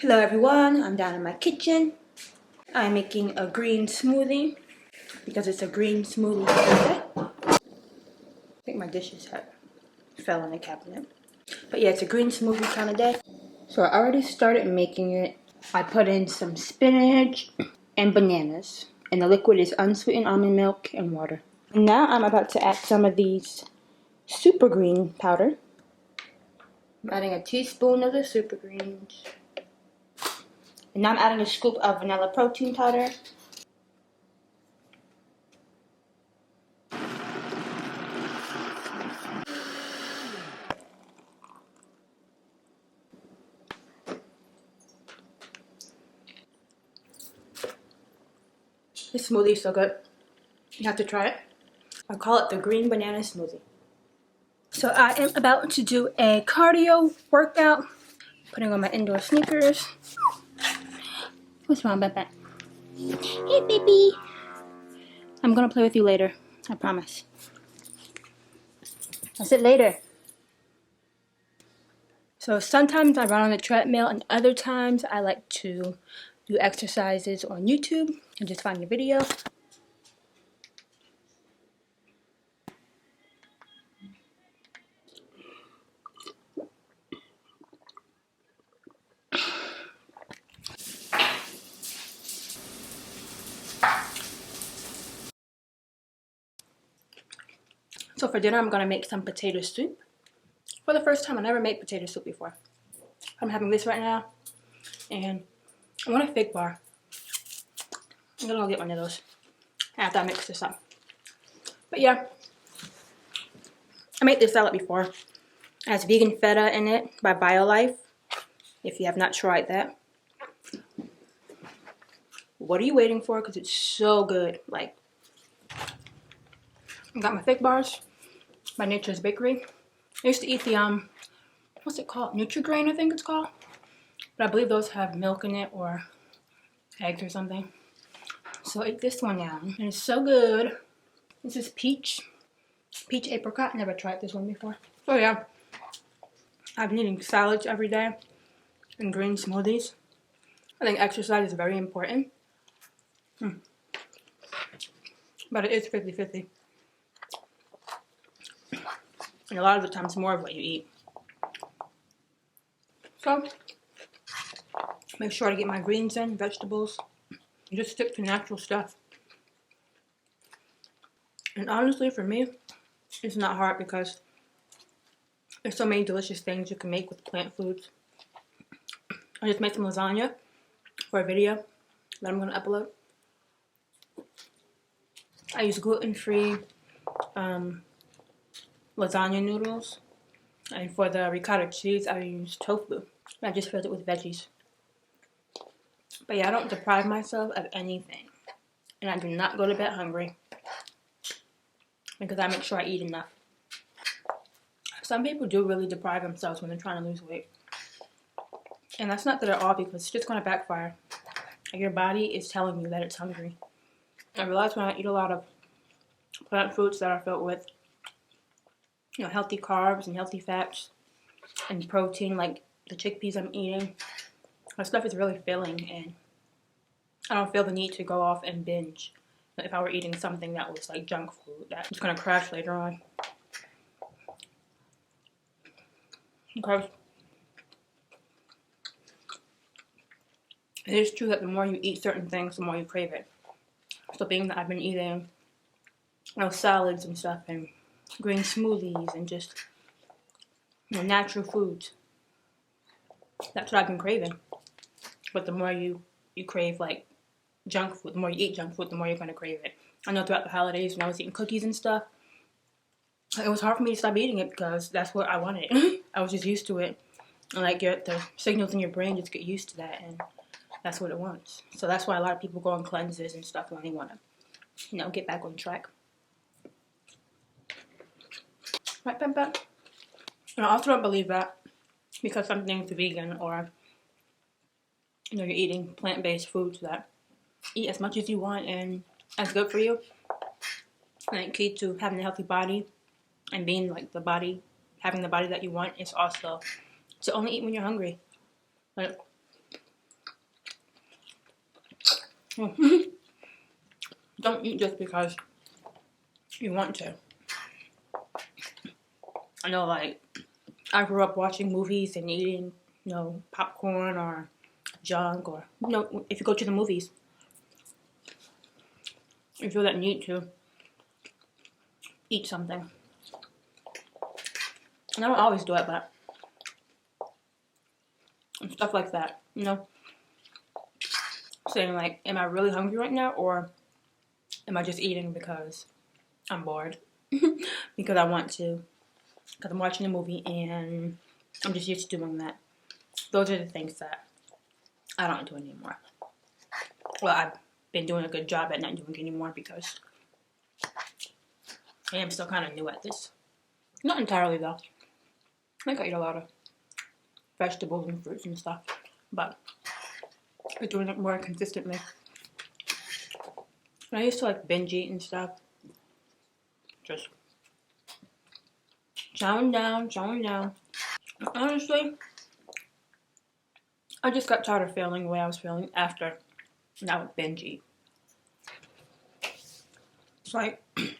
Hello everyone, I'm down in my kitchen. I'm making a green smoothie because it's a green smoothie Thursday. I think my dishes fell in the cabinet. But yeah, it's a green smoothie kind of day. So I already started making it. I put in some spinach and bananas. And the liquid is unsweetened almond milk and water. Now I'm about to add some of these super green powder. I'm adding a teaspoon of the super greens. And now I'm adding a scoop of vanilla protein powder. This smoothie is so good. You have to try it. I call it the green banana smoothie. So I am about to do a cardio workout. Putting on my indoor sneakers. What's wrong, Bebe? Hey, baby. I'm gonna play with you later. I promise. I said later. So sometimes I run on the treadmill and other times I like to do exercises on YouTube and just find a video. So for dinner I'm gonna make some potato soup. For the first time, I never made potato soup before. I'm having this right now and I want a fig bar. I'm gonna go get one of those after I mix this up. But yeah, I made this salad before. It has vegan feta in it by BioLife. If you have not tried that, what are you waiting for? Because it's so good. Like, I got my fig bars by Nature's Bakery. I used to eat the what's it called? Nutri-Grain, I think it's called. But I believe those have milk in it or eggs or something. So I ate this one now, and it's so good. This is peach apricot. Never tried this one before. So yeah, I've been eating salads every day and green smoothies. I think exercise is very important. But it is 50-50. And a lot of the time it's more of what you eat. So, make sure to get my greens in, vegetables. And just stick to natural stuff. And honestly, for me, it's not hard because there's so many delicious things you can make with plant foods. I just made some lasagna for a video that I'm going to upload. I use gluten-free lasagna noodles. And for the ricotta cheese, I use tofu. I just filled it with veggies. But yeah, I don't deprive myself of anything. And I do not go to bed hungry. Because I make sure I eat enough. Some people do really deprive themselves when they're trying to lose weight. And that's not good at all because it's just going to backfire. Your body is telling you that it's hungry. I realize when I eat a lot of plant foods that are filled with, you know, healthy carbs and healthy fats and protein, like the chickpeas I'm eating, that stuff is really filling, and I don't feel the need to go off and binge. If I were eating something that was like junk food, that's gonna crash later on. Okay. It is true that the more you eat certain things, the more you crave it. So being that I've been eating, you know, salads and stuff and green smoothies and just, you know, natural foods, that's what I've been craving. But the more you crave like junk food, the more you eat junk food, the more you're gonna crave it. I know throughout the holidays when I was eating cookies and stuff, it was hard for me to stop eating it because that's what I wanted. I was just used to it. And like the signals in your brain just get used to that, and that's what it wants. So that's why a lot of people go on cleanses and stuff when they want to, you know, get back on track. Right, Pem Pem? And I also don't believe that because something's vegan or, you know, you're eating plant-based foods that eat as much as you want and as good for you. And key to having a healthy body and being like the body, having the body that you want is also to only eat when you're hungry. Like, Don't eat just because you want to. I know, like, I grew up watching movies and eating, popcorn or junk, or, if you go to the movies, you feel that need to eat something. And I don't always do it, but stuff like that, saying like, am I really hungry right now, or am I just eating because I'm bored? Because I want to, because I'm watching a movie and I'm just used to doing that. Those are the things that I don't do anymore. Well, I've been doing a good job at not doing anymore because I am still kind of new at this. Not entirely though. I think I eat a lot of vegetables and fruits and stuff, but I'm doing it more consistently. And I used to like binge eat and stuff. Just chowing down. Honestly, I just got tired of feeling the way I was feeling after I would binge eat. It's like, you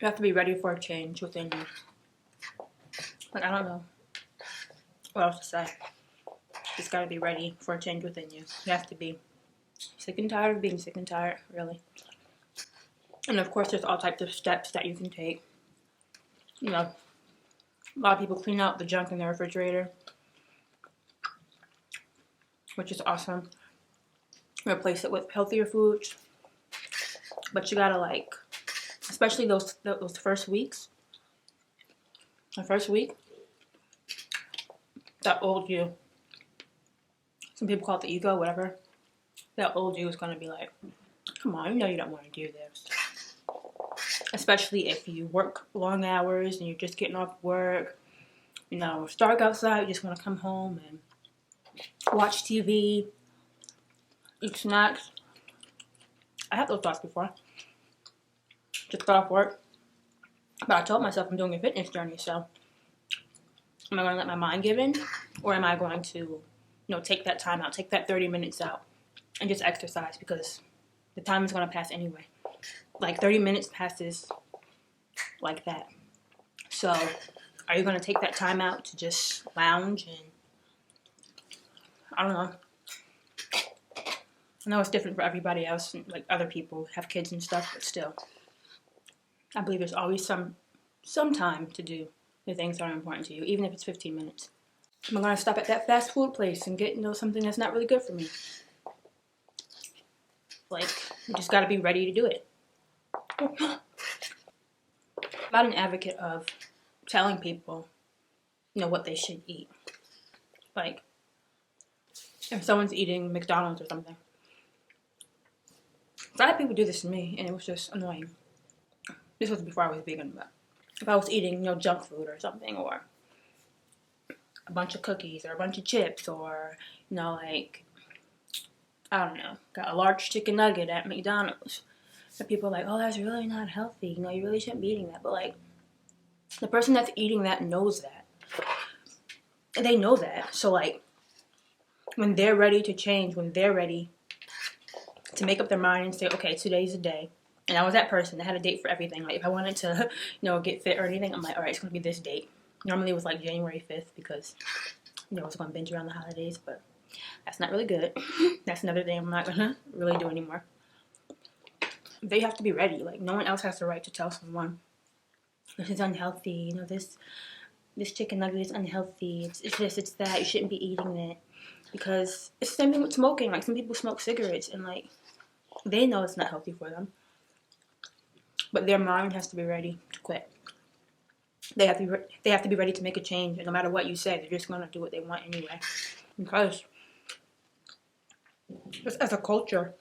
have to be ready for a change within you. Like, I don't know what else to say. Just gotta be ready for a change within you. You have to be sick and tired of being sick and tired, really. And of course, there's all types of steps that you can take. A lot of people clean out the junk in their refrigerator, which is awesome. Replace it with healthier foods. But you gotta, like, especially those first weeks. The first week, that old you, some people call it the ego, whatever. That old you is gonna be like, come on, you don't want to do this. Especially if you work long hours and you're just getting off work. It's dark outside, you just want to come home and watch TV, eat snacks. I had those thoughts before. Just got off work. But I told myself I'm doing a fitness journey, so am I going to let my mind give in? Or am I going to, take that time out, take that 30 minutes out and just exercise, because the time is going to pass anyway. Like 30 minutes passes like that. So are you going to take that time out to just lounge and, I don't know. I know it's different for everybody else, and like other people have kids and stuff, but still. I believe there's always some time to do the things that are important to you, even if it's 15 minutes. Am I going to stop at that fast food place and get, something that's not really good for me? Like, you just got to be ready to do it. I'm not an advocate of telling people, what they should eat. Like, if someone's eating McDonald's or something. A lot of people do this to me, and it was just annoying. This was before I was vegan, but if I was eating, junk food or something, or a bunch of cookies, or a bunch of chips, or, like, I don't know, got a large chicken nugget at McDonald's. And people are like, oh, that's really not healthy. You really shouldn't be eating that. But, like, the person that's eating that knows that. They know that. So, like, when they're ready to change, when they're ready to make up their mind and say, okay, today's the day. And I was that person that had a date for everything. Like, if I wanted to, get fit or anything, I'm like, all right, it's going to be this date. Normally it was like January 5th because, I was going to binge around the holidays, but that's not really good. That's another thing I'm not going to really do anymore. They have to be ready. Like, no one else has the right to tell someone, this is unhealthy, this chicken nugget is unhealthy, it's this, it's that, you shouldn't be eating it. Because it's the same thing with smoking. Like, some people smoke cigarettes and, like, they know it's not healthy for them. But their mind has to be ready to quit. They have to be ready to make a change. And no matter what you say, they're just going to do what they want anyway. Because just as a culture,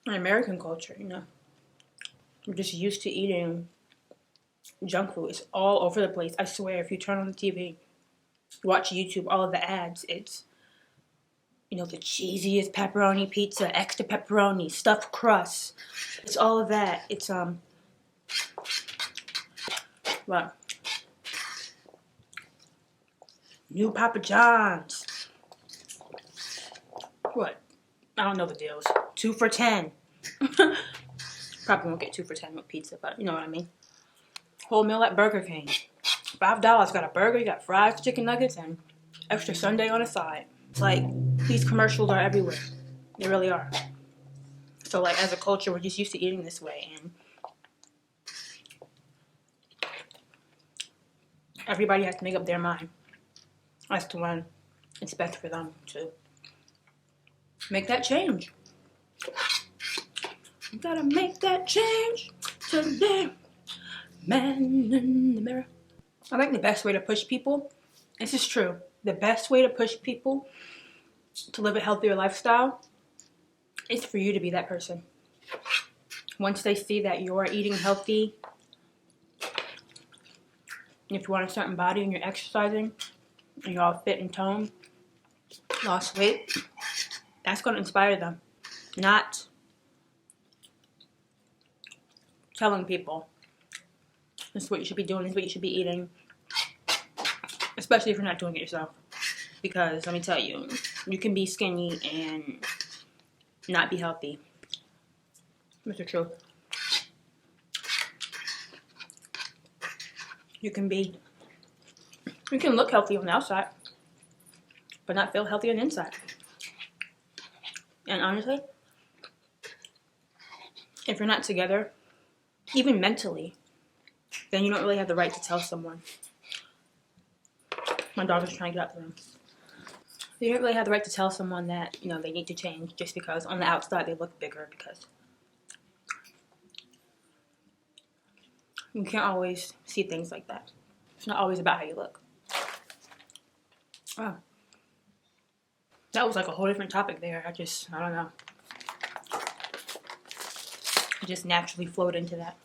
an American culture, we're just used to eating junk food. It's all over the place. I swear, if you turn on the TV, watch YouTube, all of the ads, it's, the cheesiest pepperoni pizza, extra pepperoni, stuffed crust. It's all of that. It's, what? New Papa John's. What? I don't know the deals. 2 for $10. Probably won't get 2 for $10 with pizza, but you know what I mean. Whole meal at Burger King. $5. Got a burger, you got fries, chicken nuggets, and extra sundae on the side. It's like, these commercials are everywhere. They really are. So like, as a culture, we're just used to eating this way, and everybody has to make up their mind as to when it's best for them to make that change. You gotta make that change today. Man in the mirror. I think the best way to push people, this is true, the best way to push people to live a healthier lifestyle is for you to be that person. Once they see that you're eating healthy, if you want a certain body and you're exercising, and you're all fit and toned, lost weight, that's going to inspire them. Not telling people, this is what you should be doing, this is what you should be eating. Especially if you're not doing it yourself. Because, let me tell you, you can be skinny and not be healthy. That's the truth. You can look healthy on the outside, but not feel healthy on the inside. And honestly, if you're not together, even mentally, then you don't really have the right to tell someone. My dog is trying to get out the room. You don't really have the right to tell someone that, you know, they need to change just because on the outside they look bigger, because you can't always see things like that. It's not always about how you look. Oh. That was like a whole different topic there. I don't know. I just naturally flowed into that.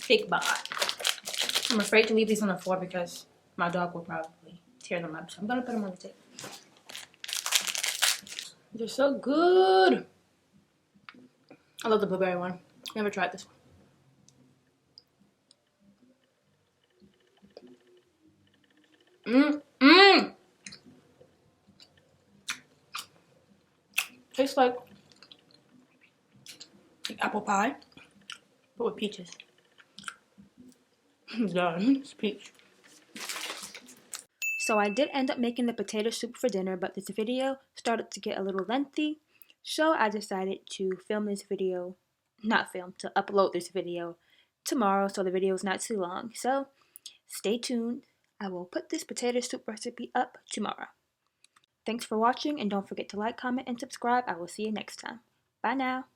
Big bot. I'm afraid to leave these on the floor because my dog will probably tear them up. So I'm going to put them on the table. They're so good. I love the blueberry one. Never tried this one. Tastes like apple pie, but with peaches. Done. It's peach. So I did end up making the potato soup for dinner, but this video started to get a little lengthy. So I decided to upload this video tomorrow so the video is not too long. So stay tuned. I will put this potato soup recipe up tomorrow. Thanks for watching, and don't forget to like, comment, and subscribe. I will see you next time. Bye now.